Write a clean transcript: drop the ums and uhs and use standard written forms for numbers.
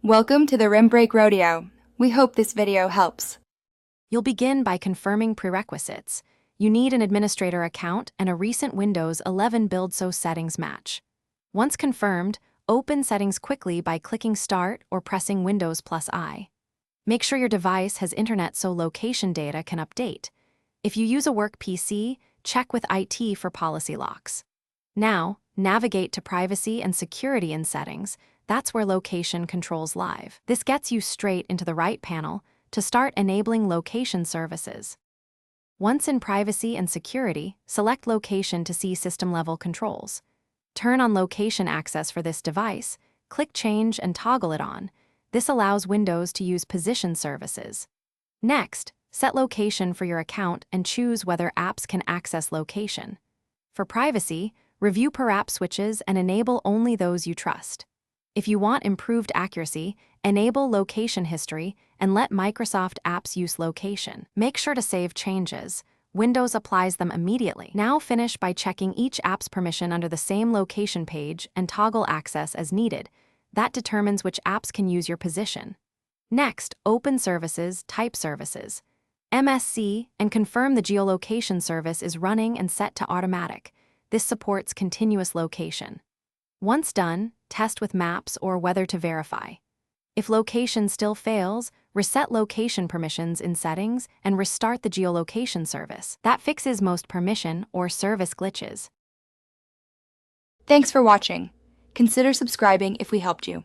Welcome to the Rim Break Rodeo. We hope this video helps. You'll begin by confirming prerequisites. You need an administrator account and a recent Windows 11 build so settings match. Once confirmed, open settings quickly by clicking Start or pressing Windows +I. Make sure your device has internet so location data can update. If you use a work PC, check with IT for policy locks. Now, navigate to Privacy and Security in Settings. That's where location controls live. This gets you straight into the right panel to start enabling location services. Once in Privacy and Security, select Location to see system-level controls. Turn on location access for this device, click Change and toggle it on. This allows Windows to use position services. Next, set location for your account and choose whether apps can access location. For privacy, review per app switches and enable only those you trust. If you want improved accuracy, enable location history and let Microsoft apps use location. Make sure to save changes. Windows applies them immediately. Now finish by checking each app's permission under the same location page and toggle access as needed. That determines which apps can use your position. Next, open Services, type Services, MSC, and confirm the geolocation service is running and set to automatic. This supports continuous location. Once done, test with Maps or Weather to verify. If location still fails, reset location permissions in Settings and restart the geolocation service. That fixes most permission or service glitches. Thanks for watching. Consider subscribing if we helped you.